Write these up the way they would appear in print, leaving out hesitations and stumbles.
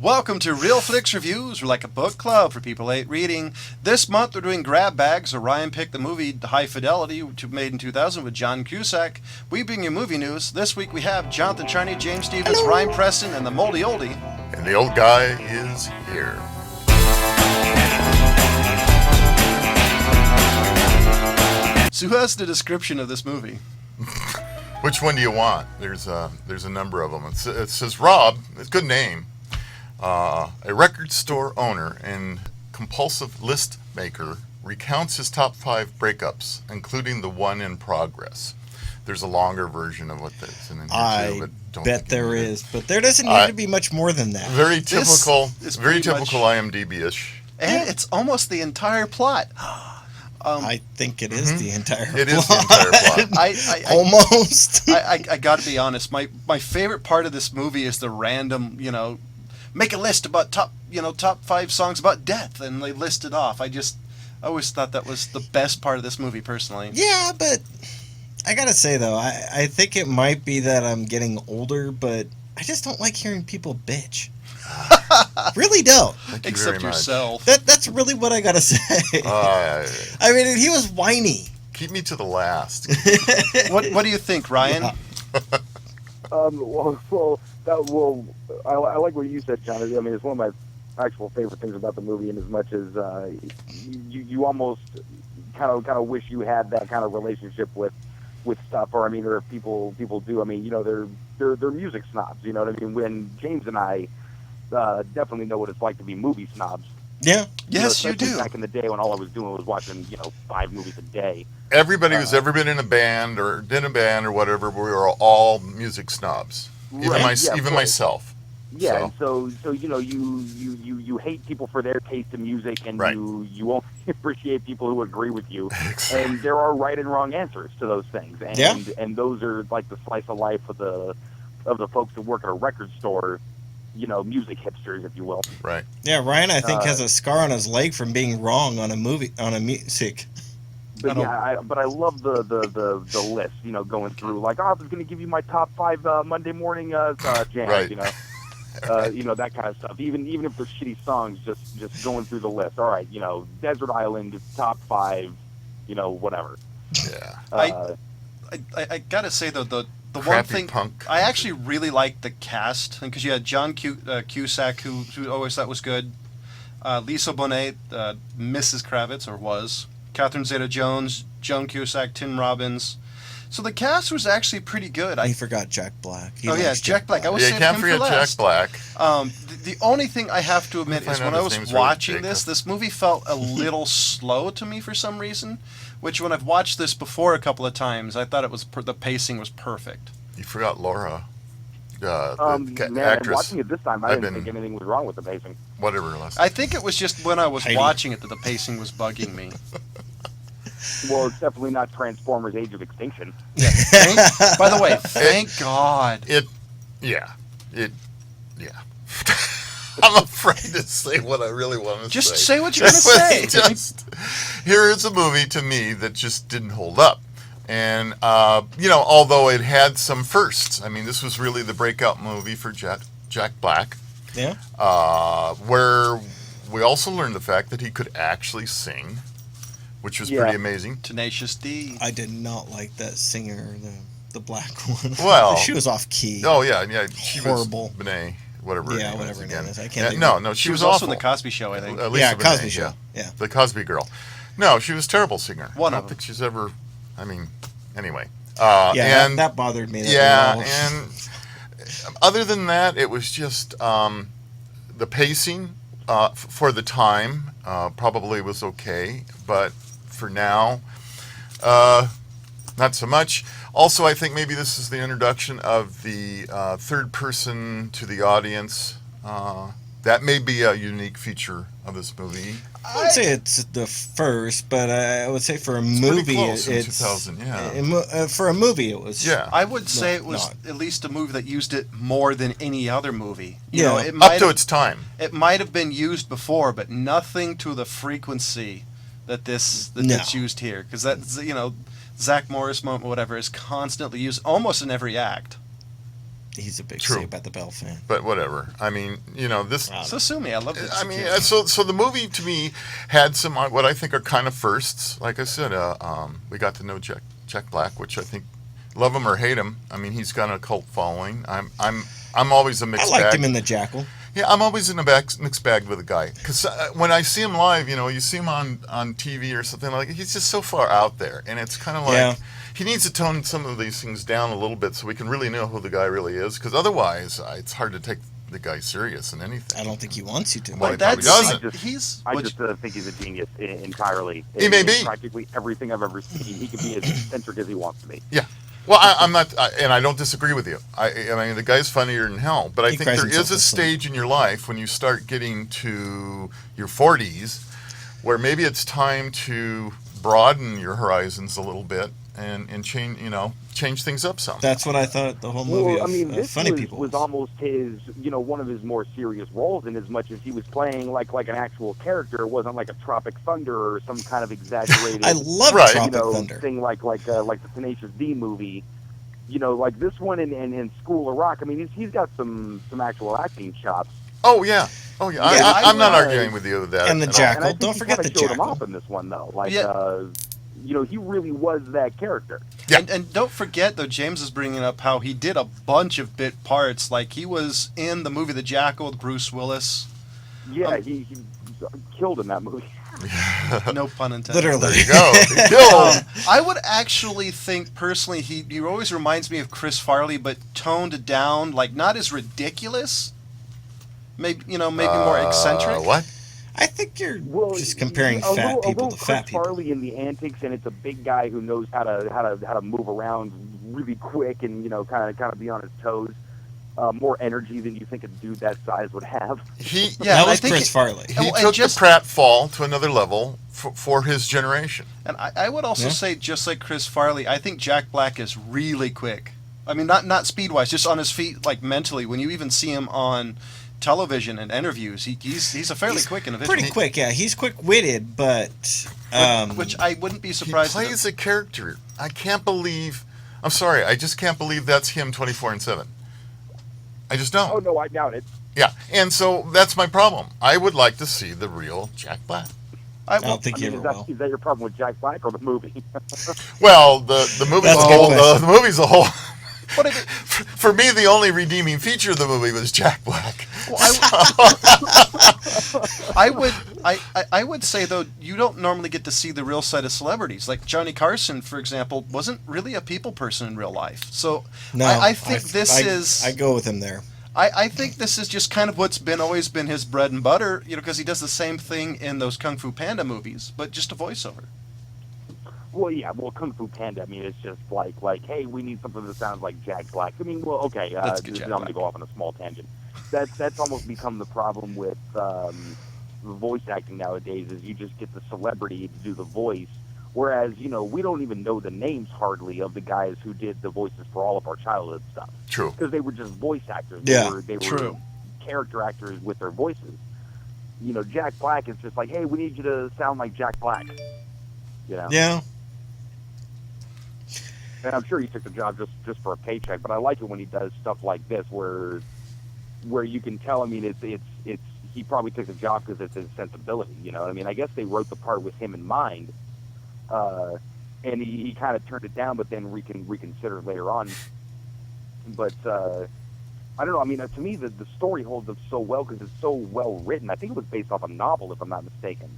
Welcome to Real Flix Reviews. We're like a book club for people who hate reading. This month we're doing Grab Bags. Orion picked the movie High Fidelity, made in 2000 with John Cusack. We bring you movie news. This week we have Jonathan Charney, James Stevens, Ryan Preston, and the Moldy Oldie. And the old guy is here. So who has the description of this movie? Which one do you want? There's a number of them. It says Rob, it's a good name, a record store owner and compulsive list maker, recounts his top 5 breakups, including the one in progress. There's a longer version of what that's in here I bet there is, but there doesn't need to be much more than that. Very typical, very typical IMDb-ish. And it's almost the entire plot. I think it is the entire plot. It is the entire plot. Almost. I got to be honest. My favorite part of this movie is the random, make a list about top 5 songs about death, and they list it off. I always thought that was the best part of this movie, personally. Yeah, but I gotta say though, I think it might be that I'm getting older, but I just don't like hearing people bitch. Really don't. Thank you Except very much. yourself. That's really what I gotta say. I mean, he was whiny. Keep me to the last. What do you think, Ryan? Yeah. I like what you said, John. I mean, it's one of my actual favorite things about the movie, and as much as you almost kind of wish you had that kind of relationship with stuff, or if people do. I mean, they're music snobs. You know what I mean? When James and I definitely know what it's like to be movie snobs. Yeah. Yes, you do. Back in the day when all I was doing was watching 5 movies a day. Everybody who's ever been in a band or whatever, we are all music snobs. Even myself. Yeah, so you hate people for their taste in music, and right. you only appreciate people who agree with you. Exactly. And there are right and wrong answers to those things, and those are like the slice of life of the folks that work at a record store. Music hipsters, if you will. Right. Yeah, Ryan, I think has a scar on his leg from being wrong on a music. But I love the list. Going through like, I was going to give you my top 5 Monday morning jams. Right. That kind of stuff. Even if they're shitty songs, just going through the list. All right, Desert Island, top 5, whatever. Yeah. I gotta say though, the Crappy one thing punk. I actually really liked the cast, because you had John Cusack, who always thought was good, Lisa Bonet, Mrs. Kravitz, or was, Catherine Zeta-Jones, Joan Cusack, Tim Robbins. So the cast was actually pretty good. He forgot Jack Black. Jack Black. I was you saving can't him forget for last. Jack Black. The only thing I have to admit is when I was watching this movie felt a little slow to me for some reason. Which, when I've watched this before a couple of times, I thought it was the pacing was perfect. You forgot Laura, the Man, actress. watching it this time, I didn't think anything was wrong with the pacing. Whatever. Last I think it was just when I was watching it that the pacing was bugging me. Well, it's definitely not Transformers: Age of Extinction. Yeah. By the way, thank God. Yeah. I'm afraid to say what I really want to say. Just say what you're going to say. Here is a movie to me that just didn't hold up. And, although it had some firsts. I mean, this was really the breakout movie for Jack Black. Yeah. Where we also learned the fact that he could actually sing, which was pretty amazing. Tenacious D. I did not like that singer, the black one. Well. She was off key. Oh, yeah. She horrible. Was Benet. Whatever. Yeah, whatever her name is. I can't think No, she was also awful. in the Cosby Show, I think. Lisa Bonet, Cosby Show. Yeah. The Cosby Girl. No, she was a terrible singer. One I of don't them. think she's ever. I mean, anyway. That bothered me. And other than that, it was just the pacing for the time probably was okay, but for now, not so much. Also, I think maybe this is the introduction of the third person to the audience. That may be a unique feature of this movie. I would say it's the first, but I would say for a It's movie, pretty close in it's 2000. Yeah. for a movie, it was. Yeah. I would say it was not. at least a movie that used it more than any other movie. It Up to its time. It might have been used before, but nothing to the frequency that that's used here. Because that's Zach Morris moment, whatever, is constantly used almost in every act. He's a big True. Saved by the Bell fan. But whatever. I mean, this. So sue me. I love it. I mean, so the movie to me had some what I think are kind of firsts. Like I said, we got to know Jack Black, which I think, love him or hate him. I mean, he's got a cult following. I'm always a mixed I liked bag. him in The Jackal. Yeah, I'm always in a mixed bag with a guy because when I see him live, you see him on TV or something like, he's just so far out there, and it's kind of like he needs to tone some of these things down a little bit so we can really know who the guy really is. Because otherwise, it's hard to take the guy serious in anything. I don't think he wants you to. Well, he that's probably doesn't. I just think he's a genius entirely. He may be. Practically everything I've ever seen, he can be as eccentric as he wants to be. Yeah. Well, I'm not, and I don't disagree with you. I mean, the guy's funnier than hell. But I think there is a stage in your life when you start getting to your 40s where maybe it's time to broaden your horizons a little bit and change things up some. That's what I thought the whole movie this Funny People was almost his, one of his more serious roles, in as much as he was playing like an actual character. It wasn't like a Tropic Thunder or some kind of exaggerated. I love Tropic Thunder. Thing like the Tenacious D movie. Like this one in School of Rock. I mean, he's got some actual acting chops. Oh yeah. I'm not arguing with you with that. And The Jackal. And Don't forget The showed him Jackal. off in this one though. He really was that character. Yeah. And don't forget, though, James is bringing up how he did a bunch of bit parts. Like, he was in the movie The Jackal with Bruce Willis. Yeah, he killed in that movie. No pun intended. Literally. There you go. He killed him. I would actually think, personally, he always reminds me of Chris Farley, but toned down, like, not as ridiculous. Maybe more eccentric. What? I think you're just comparing fat people to fat people. Chris Farley in the antics, and it's a big guy who knows how to move around really quick and kind of be on his toes. More energy than you think a dude that size would have. That was Chris Farley. He took the pratfall to another level for his generation. And I would also say, just like Chris Farley, I think Jack Black is really quick. I mean, not speed-wise, just on his feet, like mentally. When you even see him on television and interviews, he's a fairly quick individual. Pretty quick, yeah. He's quick-witted, but which I wouldn't be surprised. He plays a character. I just can't believe that's him 24/7. I just don't. Oh no, I doubt it. Yeah, and so that's my problem. I would like to see the real Jack Black. I don't think you ever will. Is that your problem with Jack Black or the movie? Well, the movie's a whole. The movie's a whole. But for me, the only redeeming feature of the movie was Jack Black. Well, I would say, though, you don't normally get to see the real side of celebrities. Like Johnny Carson, for example, wasn't really a people person in real life. So no, I think I go with him there. I think this is just kind of what's always been his bread and butter, because he does the same thing in those Kung Fu Panda movies, but just a voiceover. Well, yeah, Kung Fu Panda, I mean, it's just like, hey, we need something that sounds like Jack Black. I mean, well, okay, I'm going to go off on a small tangent. That's almost become the problem with voice acting nowadays, is you just get the celebrity to do the voice, whereas, we don't even know the names hardly of the guys who did the voices for all of our childhood stuff. True. Because they were just voice actors. They were character actors with their voices. Jack Black is just like, hey, we need you to sound like Jack Black. Yeah. And I'm sure he took the job just for a paycheck, but I like it when he does stuff like this, where you can tell. I mean, it's he probably took the job because it's his sensibility. You know what I mean? I guess they wrote the part with him in mind, and he kind of turned it down, but then reconsidered later on. But I don't know. I mean, to me, the story holds up so well because it's so well written. I think it was based off a novel, if I'm not mistaken.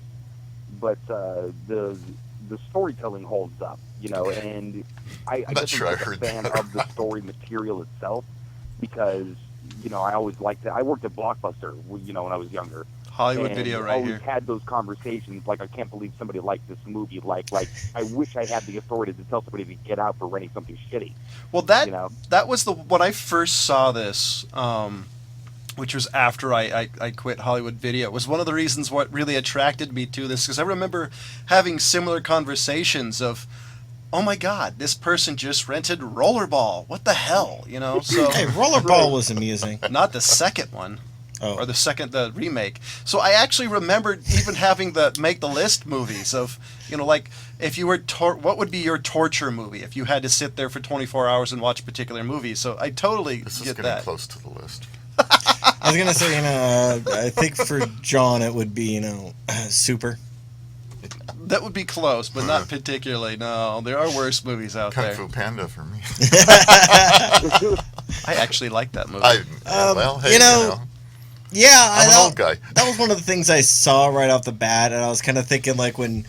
But the storytelling holds up, and I guess I'm a fan of the story material itself, because, I always liked that. I worked at Blockbuster, when I was younger. Hollywood Video right here. I always had those conversations, like, I can't believe somebody liked this movie, like I wish I had the authority to tell somebody to get out for renting something shitty. Well, that was when I first saw this, which was after I quit Hollywood Video. It was one of the reasons what really attracted me to this, because I remember having similar conversations of, oh my God, this person just rented Rollerball. What the hell, So hey, Rollerball was amusing. not the second one. Oh. or the remake. So I actually remembered even having the make the list movies of, like if you were what would be your torture movie if you had to sit there for 24 hours and watch a particular movie. So I totally This is get getting that. close to the list. I was gonna say, I think for John it would be, Super. That would be close, but not particularly. No, there are worse movies out Kung there. Fu Panda for me. I actually like that movie. Well, hey, Yeah, I'm an old guy. That was one of the things I saw right off the bat, and I was kind of thinking like when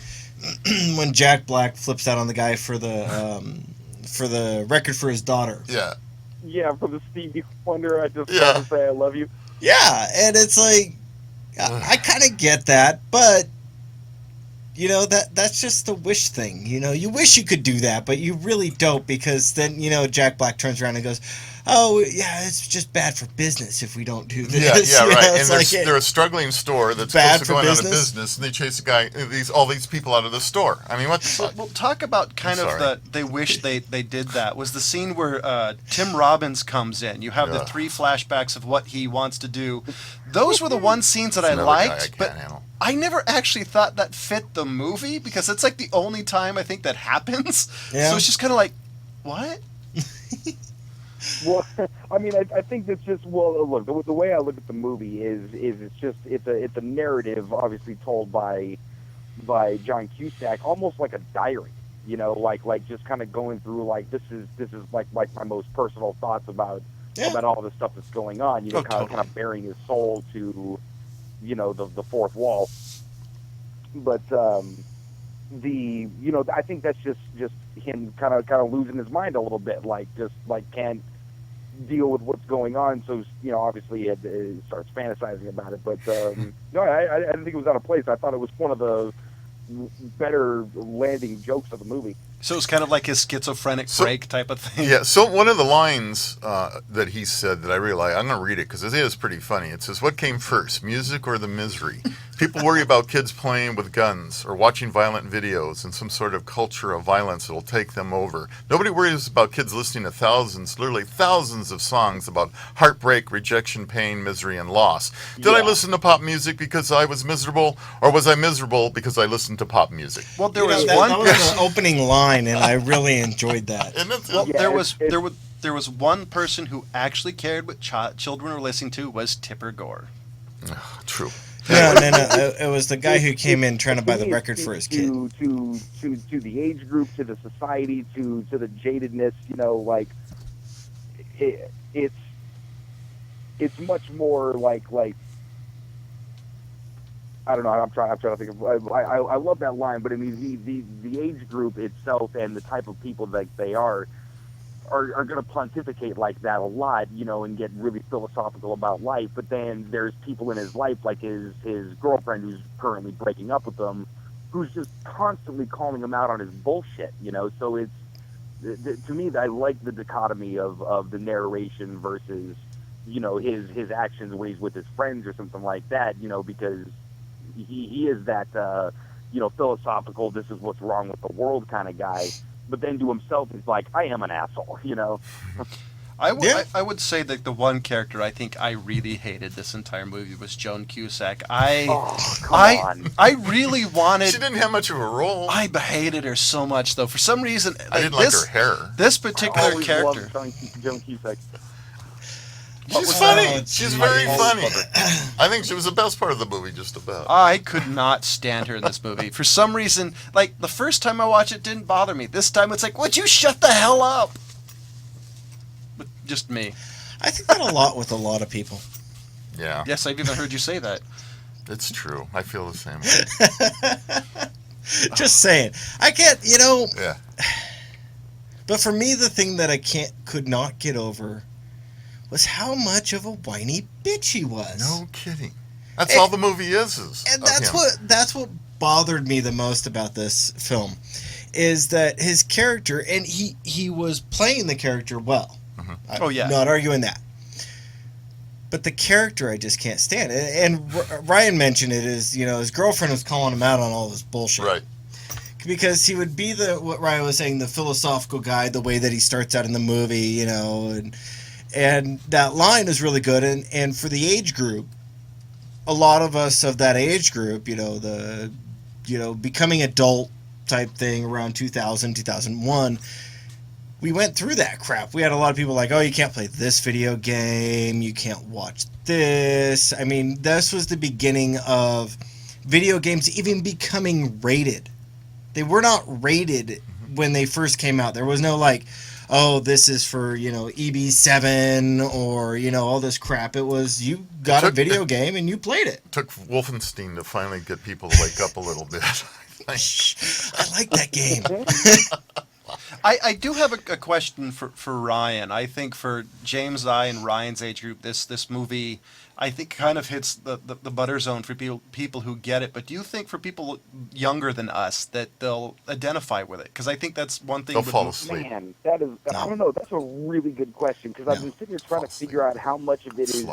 Jack Black flips out on the guy for the record for his daughter. Yeah. Yeah, for the Stevie Wonder, I just Yeah. want to say I love you. Yeah, and it's like I kind of get that, but that's just a wish thing. You wish you could do that, but you really don't, because then Jack Black turns around and goes, "Oh yeah, it's just bad for business if we don't do this." Yeah, right. And It's they're a struggling store that's Bad supposed to for go out of business? business, and they chase all these people out of the store. I mean, what the fuck? Well, talk about kind I'm of sorry. they wish they did that. Was the scene where Tim Robbins comes in. You have the Yeah. 3 flashbacks of what he wants to do. Those were the one scenes that I Another guy liked, I can't but handle. I never actually thought that fit the movie, because it's like the only time I think that happens. Yeah. So it's just kind of like, what? Well, I mean, I think that's just, look, the way I look at the movie is it's a narrative, obviously told by John Cusack, almost like a diary. Like just kind of going through, like, this is like my most personal thoughts about all the stuff that's going on. Oh, kind of bearing his soul to the fourth wall. But I think that's just him kind of losing his mind a little bit, like just like can't deal with what's going on. So obviously it starts fantasizing about it. But no, I didn't think it was out of place. I thought it was one of the better landing jokes of the movie. So it's kind of like his schizophrenic break type of thing. Yeah, so one of the lines that he said that I really like, I'm going to read it because it is pretty funny. It says, "What came first, music or the misery? People worry about kids playing with guns or watching violent videos and some sort of culture of violence that will take them over. Nobody worries about kids listening to literally thousands of songs about heartbreak, rejection, pain, misery, and loss. Did I listen to pop music because I was miserable, or was I miserable because I listened to pop music?" Well, there was that one was the opening line, and I really enjoyed that. And it's, Well, Yeah, there was one person who actually cared what children were listening to, was Tipper Gore. true. No. It was the guy who came in trying to buy the me, record for his kid. To the age group, to the society, to the jadedness, like it's much more like I don't know. I'm trying to think of. I love that line, but I mean the age group itself and the type of people that they are going to pontificate like that a lot, and get really philosophical about life. But then there's people in his life, like his girlfriend, who's currently breaking up with him, who's just constantly calling him out on his bullshit. So it's to me, I like the dichotomy of the narration versus his actions when he's with his friends or something like that. Because he is that philosophical, this is what's wrong with the world kind of guy. But then to himself, he's like, I am an asshole, I would say that the one character I think I really hated this entire movie was Joan Cusack. I really wanted. She didn't have much of a role. I hated her so much, though. For some reason, I didn't like her hair. This particular character. Joan Cusack. She's funny. Oh, She's geez. very I funny. love her. I think she was the best part of the movie, just about. I could not stand her in this movie. For some reason, like, the first time I watched it didn't bother me. This time it's like, would you shut the hell up? But just me. I think that a lot with a lot of people. Yeah, Yes, I've even heard you say that. it's true. I feel the same way. Just saying. I can't, Yeah. But for me, the thing that I could not get over was how much of a whiny bitch he was. No kidding. That's all the movie is And of him. that's what bothered me the most about this film, is that his character, and he was playing the character well. Mm-hmm. Oh, yeah. I'm not arguing that. But the character I just can't stand. And Ryan mentioned it, is his girlfriend was calling him out on all this bullshit. Right. Because he would be what Ryan was saying, the philosophical guy, the way that he starts out in the movie, and that line is really good. And for the age group, a lot of us of that age group, becoming adult type thing around 2000, 2001, we went through that crap. We had a lot of people like, oh, you can't play this video game, you can't watch this. I mean, this was the beginning of video games even becoming rated. They were not rated when they first came out. There was no like, oh, this is for, EB7 or, all this crap. It was, you got a video game and you played it. It took Wolfenstein to finally get people to wake up a little bit. I like that game. I do have a question for Ryan. I think for James, and Ryan's age group, this movie, I think, kind of hits the butter zone for people who get it. But do you think for people younger than us that they'll identify with it? Because I think that's one thing. They'll fall asleep. Man, that is, I don't know, that's a really good question, because I've been sitting here trying to figure out how much of it is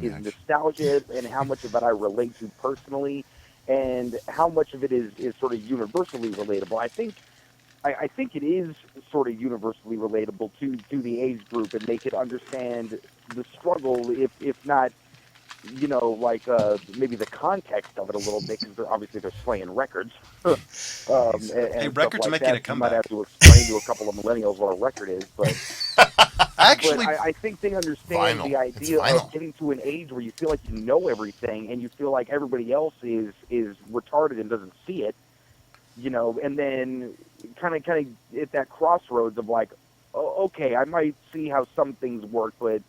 nostalgia and how much of it I relate to personally, and how much of it is sort of universally relatable. I think it is sort of universally relatable to the age group, and they could understand the struggle, if not, maybe the context of it a little bit, because they're playing records. Hey, records like making that. a comeback. You might have to explain to a couple of millennials what a record is, but Actually, but I think they understand the idea of getting to an age where you feel like you know everything, and you feel like everybody else is retarded and doesn't see it. And then kind of at that crossroads of like, oh, okay, I might see how some things work, but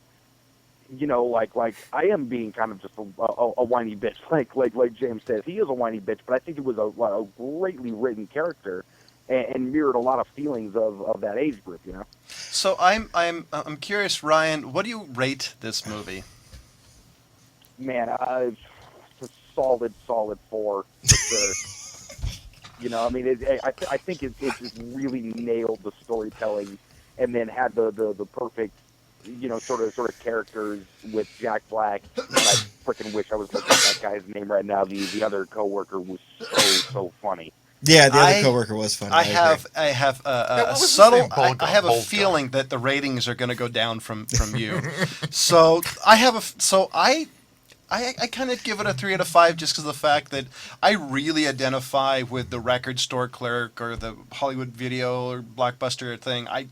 like I am being kind of just a whiny bitch, like James says, he is a whiny bitch, but I think it was a greatly written character and mirrored a lot of feelings of that age group, So I'm curious, Ryan, what do you rate this movie? Man, it's a solid 4 for sure. I think it just really nailed the storytelling, and then had the perfect, sort of characters with Jack Black. And I freaking wish I was looking at that guy's name right now. The other coworker was so funny. Yeah, the other coworker was funny. I have a subtle. I have a feeling that the ratings are going to go down from you. So I kind of give it a 3 out of 5 just because of the fact that I really identify with the record store clerk or the Hollywood Video or Blockbuster thing. I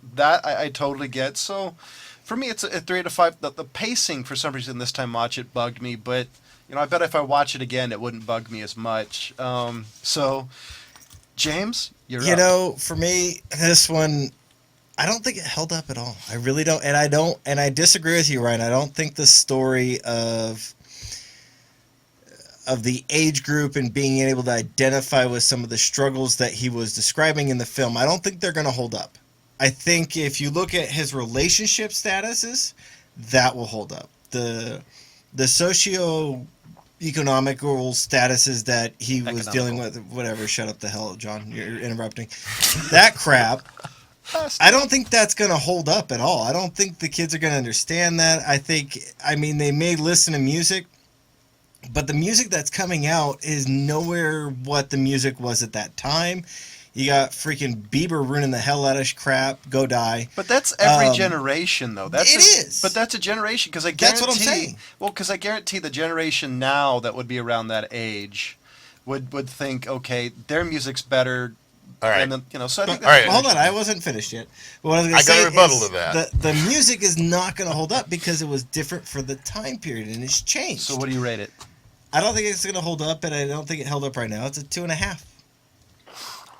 totally get. So for me, it's a 3 out of 5. The pacing, for some reason, this time watch it bugged me, but I bet if I watch it again, it wouldn't bug me as much. So James, you're up. For me, this one, I don't think it held up at all. I really don't, and I disagree with you, Ryan. I don't think the story of the age group and being able to identify with some of the struggles that he was describing in the film, I don't think they're going to hold up. I think if you look at his relationship statuses, that will hold up. The socio-economical statuses that he was dealing with, whatever, shut up the hell, John, you're interrupting. That crap, I don't think that's going to hold up at all. I don't think the kids are going to understand that. They may listen to music, but the music that's coming out is nowhere what the music was at that time. You got freaking Bieber ruining the hell out of crap. Go die. But that's every generation, though. It is. But that's a generation, because I guarantee. That's what I'm saying. Well, because I guarantee the generation now that would be around that age would think, okay, their music's better. All right. And then, so I think. All right. Hold on, I wasn't finished yet. What I was I got a rebuttal to that. The music is not going to hold up because it was different for the time period and it's changed. So what do you rate it? I don't think it's going to hold up, and I don't think it held up right now. It's a 2.5.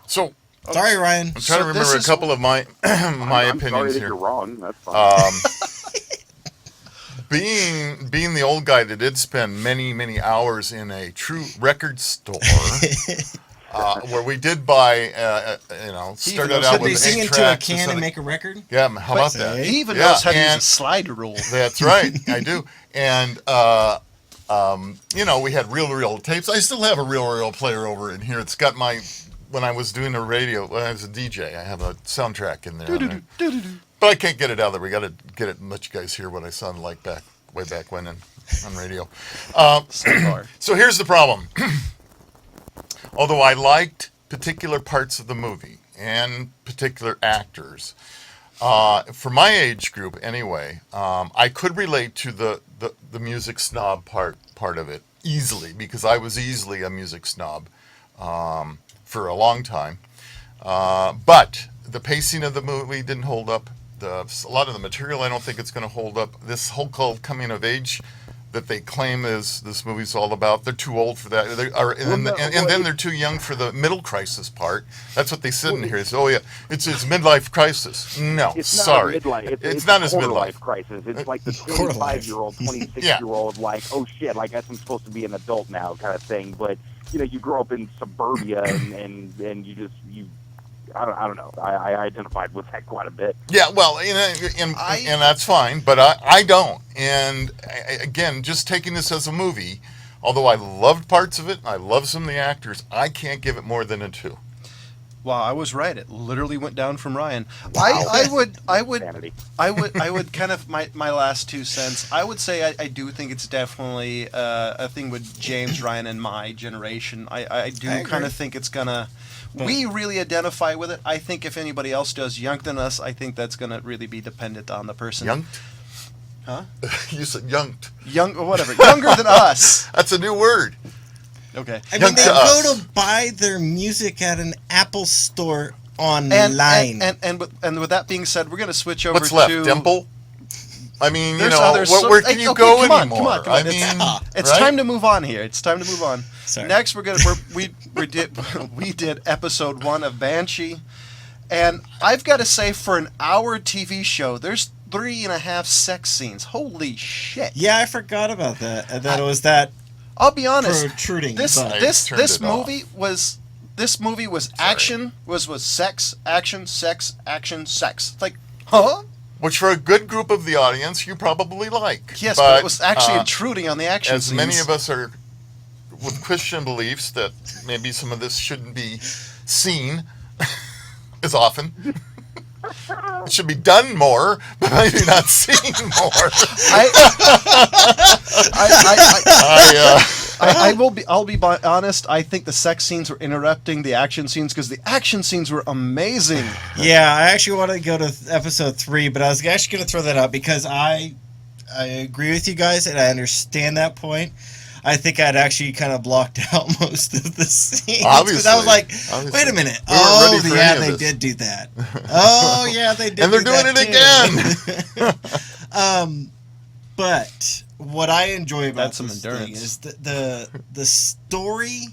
So, sorry, Ryan. I'm trying to remember a couple of my my I'm opinions sorry that here. you're wrong. That's fine. Being the old guy that did spend many hours in a true record store, where we did buy, started out Could with they sing 8 into a tracks can instead and of- make a record? Yeah, how about that? He even Yeah, knows how to use a and- slide rule. That's right, I do. And we had reel tapes. I still have a reel player over in here. It's got when I was doing the radio, when I was a DJ, I have a soundtrack in there. But I can't get it out there. We got to get it and let you guys hear what I sounded like way back when on radio. So here's the problem. Although I liked particular parts of the movie and particular actors, for my age group anyway, I could relate to the music snob part of it. easily, because I was easily a music snob for a long time. But the pacing of the movie didn't hold up. A lot of the material, I don't think it's going to hold up. This whole called coming of age that they claim is this movie's all about, they're too old for that. And then they're too young for the middle crisis part. That's what they sit in here. It's, oh yeah, it's midlife crisis. No, it's sorry, not it's not as midlife midlife crisis. It's like the 25-year-old, 26-year-old, like, oh shit, like I guess I'm supposed to be an adult now, kind of thing. But you grow up in suburbia, and you. I don't know. I identified with that quite a bit. Yeah, well, and that's fine, but I don't. And again, just taking this as a movie, although I loved parts of it, I love some of the actors, I can't give it more than a 2. Wow, I was right. It literally went down from Ryan. Wow. I would Sanity. I would kind of my last 2 cents. I would say I do think it's definitely a thing with James, Ryan, and my generation. I do kind of think it's gonna. We really identify with it. I think if anybody else does younger than us, I think that's gonna really be dependent on the person. Younged? Huh? You said younged. Young or whatever. Younger than us. That's a new word. Okay. I mean, they to us. go to buy their music at an Apple store online. And with that being said, we're gonna switch over What's left? to Dimple? I mean, There's others. where can you Okay, go come on, anymore? come on, come on. I mean, It's right? time to move on here. It's time to move on. Sorry. Next, we did episode 1 of Banshee, and I've got to say, for an hour TV show, there's 3.5 sex scenes. Holy shit! Yeah, I forgot about that. That it was that I'll be honest. protruding. This butt. this turned it movie was action was sex action sex action sex. It's like, huh? Which for a good group of the audience, you probably like. Yes, but it was actually intruding on the action as scenes. many of us are with Christian beliefs that maybe some of this shouldn't be seen as often. It should be done more, but maybe not seen more. I'll be honest. I think the sex scenes were interrupting the action scenes because the action scenes were amazing. Yeah, I actually wanted to go to episode 3, but I was actually going to throw that out because I agree with you guys and I understand that point. I think I'd actually kind of blocked out most of the scenes. Obviously. I was like, Obviously. wait a minute. We weren't ready for Yeah, any of they this. did do that. Oh, yeah, they did And they're do doing that it again. But what I enjoy about That's some this endurance. thing is the story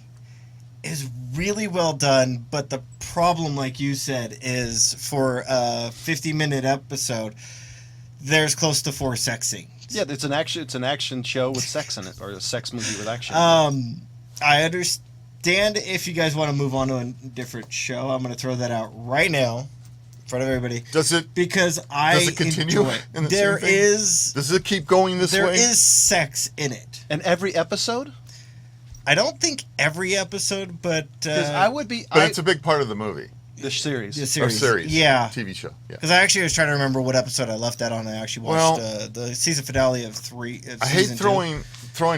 is really well done, but the problem, like you said, is for a 50-minute episode, there's close to 4 sex scenes. Yeah, it's an action show with sex in it, or a sex movie with action. I understand if you guys want to move on to a different show. I'm going to throw that out right now in front of everybody. Does it Because I continue enjoy it. in the There same thing? is Does it keep going this there way? is sex in it. And every episode, I don't think every episode, but because I would be But it's a big part of the movie. the series. the Or series. series. Yeah. TV show. Yeah. Because I actually was trying to remember what episode I left that on. I actually watched the season finale of 3. I hate throwing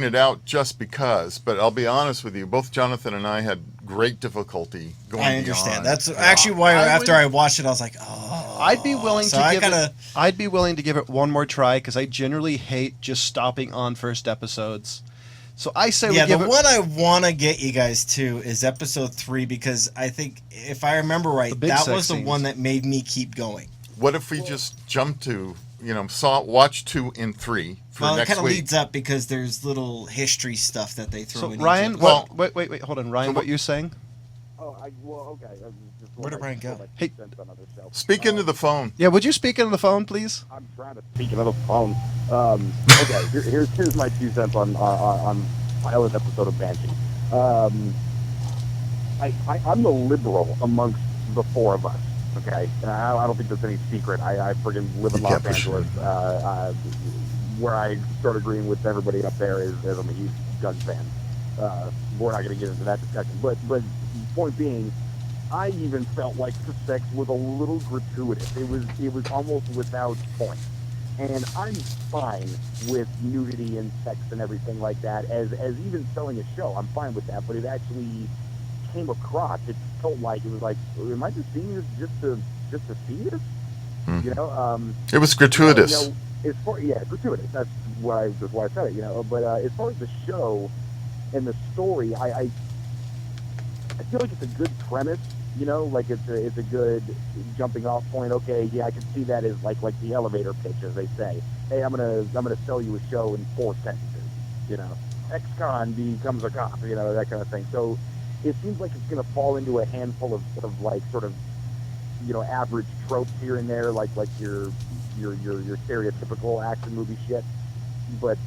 it out just because, but I'll be honest with you. Both Jonathan and I had great difficulty going I understand. beyond. That's actually why I after would- I watched it, I was like, oh. I'd be willing So to I give kinda- it. I'd be willing to give it one more try because I generally hate just stopping on first episodes. So I say Yeah, we give the it. one I want to get you guys to is episode 3 because I think, if I remember right, The big that sex was the scenes. one that made me keep going. What if we just jump to, watch 2 and 3 for Well, it next kind of week? leads up because there's little history stuff that they throw So in. Ryan, each of Well- wait, hold on, Ryan. What you're saying? Oh, okay. Where did Brian go? Hey. Speak into the phone. Yeah, would you speak into the phone, please? I'm trying to speak into the phone. Okay, here's my 2 cents on pilot episode of Banshee. I'm the liberal amongst the 4 of us. Okay, I don't think there's any secret. I friggin' live in You Los can't push Angeles. Where I start agreeing with everybody up there is I'm a huge gun fan. We're not going to get into that discussion, but point being, I even felt like the sex was a little gratuitous. It was almost without point. And I'm fine with nudity and sex and everything like that as even selling a show. I'm fine with that, but it actually came across. It felt like it was like, am I just seeing this just to see this? Hmm. It It was gratuitous. gratuitous. That's why I said it. But as far as the show, And the story, I feel like it's a good premise. You know, like it's a good jumping off point. Okay, yeah, I can see that as like the elevator pitch, as they say. Hey, I'm gonna sell you a show in 4 sentences. You know, ex-con becomes a cop. You know, that kind of thing. So it seems like it's gonna fall into a handful of like sort of, you know, average tropes here and there, like your stereotypical action movie shit. But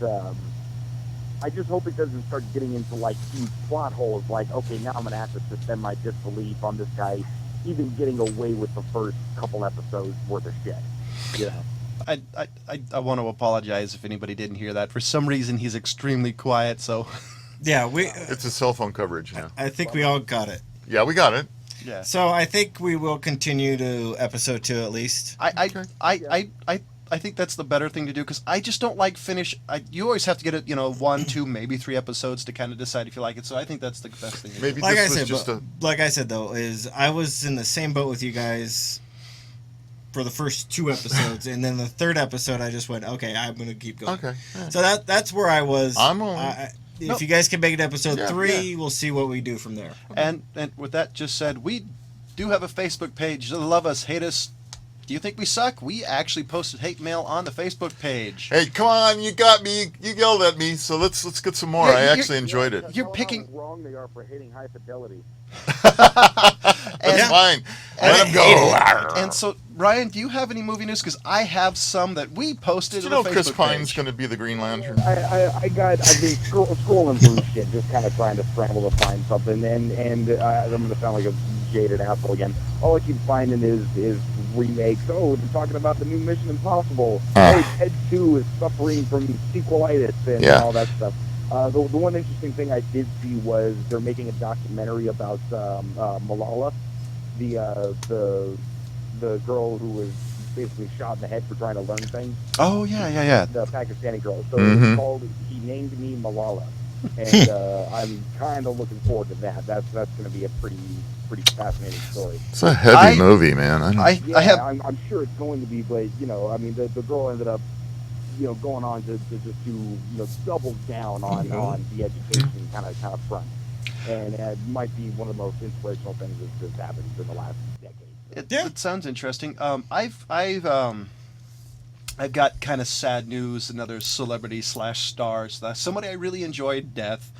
I just hope it doesn't start getting into like huge plot holes. Like, okay, now I'm gonna have to suspend my disbelief on this guy even getting away with the first couple episodes worth of shit. You know. I want to apologize if anybody didn't hear that. For some reason, he's extremely quiet. So Yeah, It's a cell phone coverage now. I think we all got it. Yeah, we got it. yeah. So I think we will continue to episode 2 at least. I think that's the better thing to do, because I just don't like you always have to get it, 1, 2, maybe 3 episodes to kind of decide if you like it. So I think that's the best thing to do. Maybe Like this I was said, just like I said though, is I was in the same boat with you guys for the first 2 episodes, and then the 3rd episode I just went, okay, I'm gonna keep going. Okay. Yeah. So that's where I was. I'm only- if you guys can make it episode Yeah, 3, yeah. we'll see what we do from there. And with that just said, we do have a Facebook page. Love us, hate us. Do you think we suck? We actually posted hate mail on the Facebook page. Hey, come on! You got me. You yelled at me, so let's get some more. Yeah, I you're- actually enjoyed it. You're Tell picking- how wrong they are for hating High Fidelity. That's Yeah. fine. And- Let him go. And so, Ryan, do you have any movie news? Because I have some that we posted Did on you the know Facebook Chris Pine's page. going to be the Green Lantern? I've been scrolling through shit, just kind of trying to scramble to find something, and I'm gonna sound like a jaded asshole again. All I keep finding is remakes. Oh, they're talking about the new Mission Impossible. Oh, Ted 2 is suffering from sequelitis and Yeah. all that stuff. The one interesting thing I did see was they're making a documentary about Malala, the girl who was basically shot in the head for trying to learn things. Oh, yeah. The Pakistani girl. So Mhm. it's called He Named Me Malala, and I'm kind of looking forward to that. That's going to be a pretty fascinating story. It's a heavy movie, man. Yeah, I have. I'm sure it's going to be, but I mean, the girl ended up, going on to just do, double down on the education kind of front, and it might be one of the most inspirational things that's happened in the last decade. It sounds interesting. I've got kind of sad news. Another celebrity / stars. Somebody I really enjoyed death.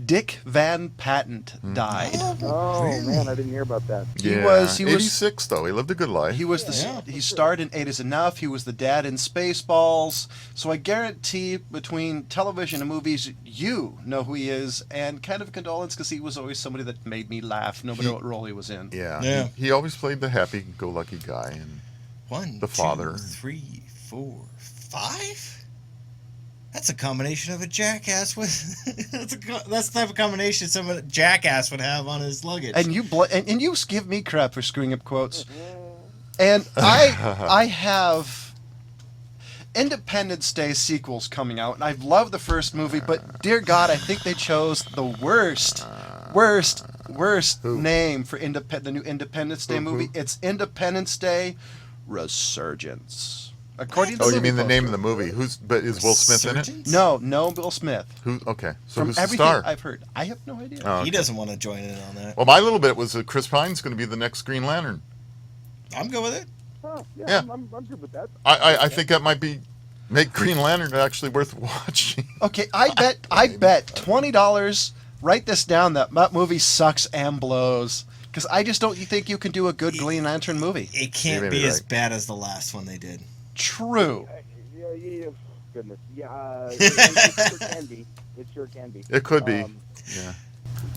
Dick Van Patten died. Oh man, I didn't hear about that. He was 86 though. He lived a good life. He starred in 8 is Enough. He was the dad in Spaceballs. So I guarantee between television and movies, you know who he is, and kind of a condolence because he was always somebody that made me laugh no matter what role he was in. Yeah. He always played the happy-go-lucky guy, and 1, The father. 2, 3, 4, 5. That's a combination of a jackass with. That's the type of combination some jackass would have on his luggage. And you and you give me crap for screwing up quotes. And I have Independence Day sequels coming out, and I've loved the first movie, but dear God, I think they chose the worst name for the new Independence Day movie. It's Independence Day Resurgence. According to oh, the you mean the movie name of the movie? But is Will Smith in it? Surgeons? No, Bill Smith. Who? Okay, so From who's the everything star? I've heard, I have no idea. Oh, He okay. doesn't want to join in on that. Well, my little bit was that Chris Pine's going to be the next Green Lantern. I'm good with it. Oh, Yeah. I'm good with that. I think that might make Green Lantern actually worth watching. Okay, I bet $20. Write this down. That movie sucks and blows. Because I just don't think you can do a good Green Lantern movie. It can't may be be as right. bad as the last one they did. True. Yeah, goodness. Yeah, it sure can be. It sure can be. It could be. Yeah.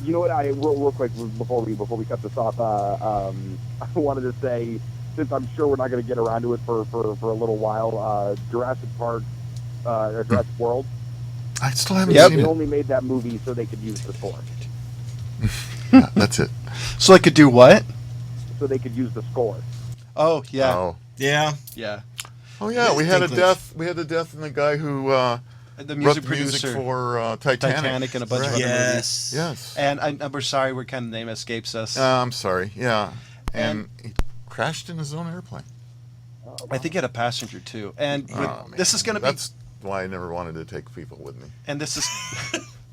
You know what? Real quick before we cut this off, I wanted to say, since I'm sure we're not going to get around to it for a little while, Jurassic Park, or Jurassic World. I still haven't Yep. seen They it. only made that movie so they could use the score. Yeah, that's it. So I could do what? So they could use the score. Oh, yeah. Oh. Yeah. Yeah. Oh yeah, we had a Dinklage. death. We had the death in the guy who The wrote music the music producer. for Titanic. Titanic and a bunch of Right. other movies. Yes. Yes. And we're sorry, we're kind of name escapes us. I'm sorry. Yeah. And- And he crashed in his own airplane. I think he had a passenger too. And Oh, man. this is going to be. That's why I never wanted to take people with me. And this is.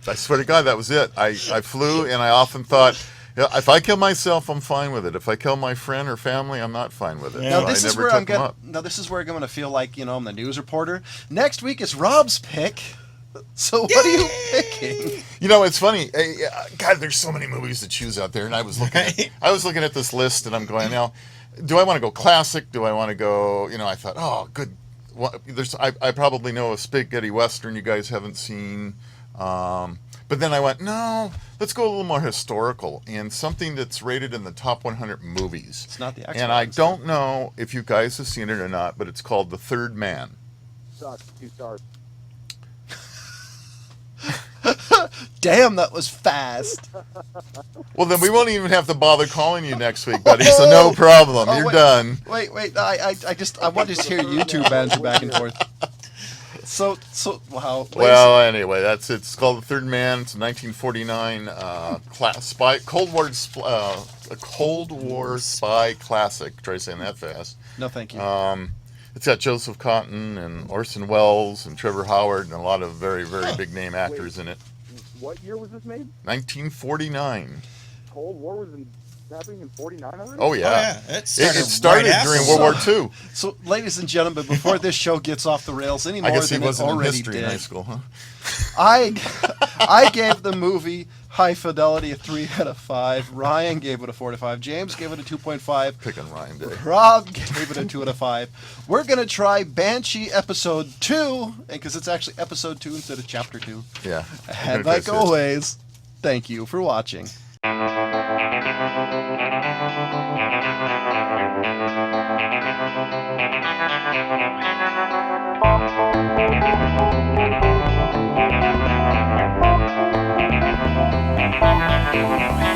I swear to God, that was it. I flew, and I often thought, yeah, if I kill myself, I'm fine with it. If I kill my friend or family, I'm not fine with it. Yeah. Now So this I is never where I'm took them gonna. up. Now this is where I'm gonna feel like I'm the news reporter. Next week is Rob's pick. So what are you picking? You know, it's funny. God, there's so many movies to choose out there, and I was looking Right. at this list, and I'm going, now, do I want to go classic? Do I want to go? I thought, oh, good. Well, I probably know a spaghetti western you guys haven't seen, but then I went, no, let's go a little more historical and something that's rated in the top 100 movies. It's not the X-Files. And I don't know if you guys have seen it or not, but it's called The Third Man. Sucks. 2 stars. Damn, that was fast. Well, then we won't even have to bother calling you next week, buddy. So no problem. You're wait. done. Wait. I want to just hear you two banter back and forth. So wow. Well, anyway, it's called The Third Man. It's a 1949 Cold War spy classic. Try saying that fast. No, thank you. It's got Joseph Cotton and Orson Welles and Trevor Howard and a lot of very, very big name actors in it. What year was this made? 1949. Cold War was happening in 49 already? Oh yeah, It it started right during after. World War II. So, ladies and gentlemen, before this show gets off the rails any I more guess he than it wasn't in already history in high did, school, huh? I gave the movie High Fidelity a 3 out of 5. Ryan gave it a 4 out of 5. James gave it a 2.5. Picking Ryan Day. Rob gave it a 2 out of 5. We're going to try Banshee Episode 2, because it's actually Episode 2 instead of Chapter 2. Yeah. And We're gonna like try this. always, thank you for watching. Thank you.